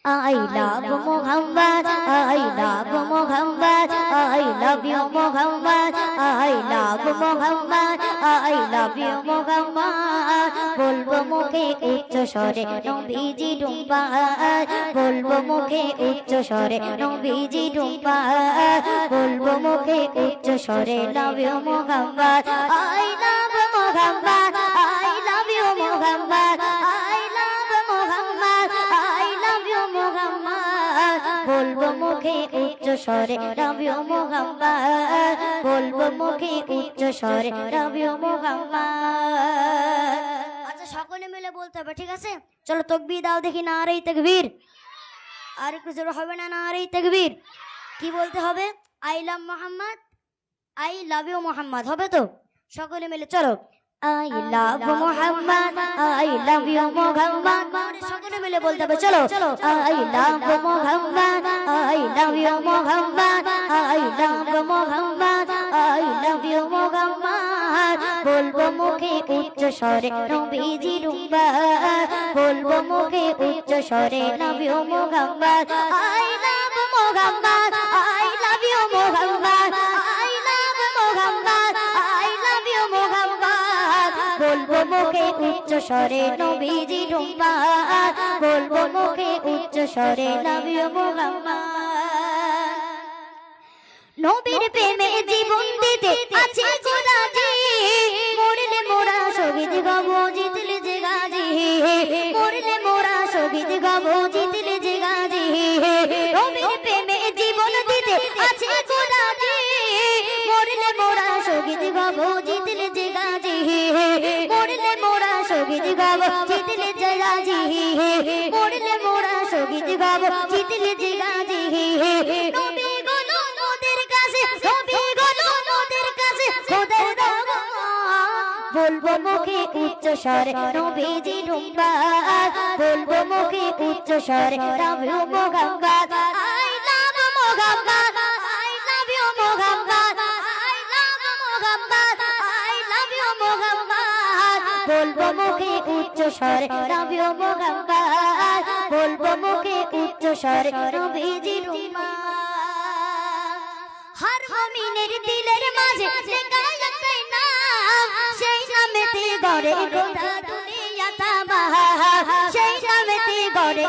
I love Muhammad, I love Muhammad, I love you Muhammad, I love Muhammad, I love you Muhammad. বলবো মুখে উচ্চ স্বরে নবীজি ডুম্পার, বলবো মুখে উচ্চ স্বরে নবীজি ডুম্পার, বলবো মুখে উচ্চ স্বরে love you Muhammad, I love Muhammad, I love you Muhammad, I love Muhammad, I love you Muhammad. বলবো মুখে উচ্চ স্বরে love you Muhammad, বলবো মুখে উচ্চ স্বরে love you Muhammad. আচ্ছা সকলে মিলে বলতে হবে, ঠিক আছে? চলো তাকবীর দাও দেখি, নারে তাকবীর। আর একটু জোরে হবে না? নারে তাকবীর। কি বলতে হবে? I love Mohammad, I love you Mohammad, হবে তো? সকলে মিলে চলো, I love Muhammad, I love you Muhammad. সকলে মিলে বলতে হবে, চলো, I love Muhammad, I love you Muhammad, I love Muhammad, I love you Muhammad. বলবো মুখে উচ্চ স্বরে নবীজি ডুম্বার, বলবো মুখে উচ্চ স্বরে love you Muhammad, I love Muhammad, I love you Muhammad, I love Muhammad, I love you Muhammad. বলবো মুখে উচ্চ স্বরে নবীজি ডুম্বার, বলবো মুখে উচ্চ স্বরে love you Muhammad. নবীর প্রেমে জীবন দিতে আছে রাজি, মরলে মোরা শহীদ হব জিতলে যে গাজী, মরলে মোরা শহীদ হব জিতলে যে গাজী। নবীর প্রেমে জীবন দিতে আছে রাজি, মরলে মোরা শহীদ হব জিতলে যে গাজী, মরলে মোরা শহীদ হব জিতলে যে গাজী, মরলে মোরা শহীদ হব জিতলে যে গাজী। নবী গুলো মোদের কাছে, নবী গুলো মোদের কাছে খোদার দাওয়াত, বলবো মুখে উচ্চ স্বরে নবীজি ডুম্বার, বলবো মুখে উচ্চ স্বরে love you Muhammad, I love Muhammad, I love you Muhammad, I love Muhammad, I love you Muhammad. বলবো মুখে উচ্চ স্বরে love you Muhammad, বলবো মুখে উচ্চ স্বরে নবীজি ডুম্বার। হর মুমিনের দিলের মাঝে লেখা একটাই নাম, সেই নামেতে গড়ে গোটা দুনিয়া তামাম, সেই নামেতে গড়ে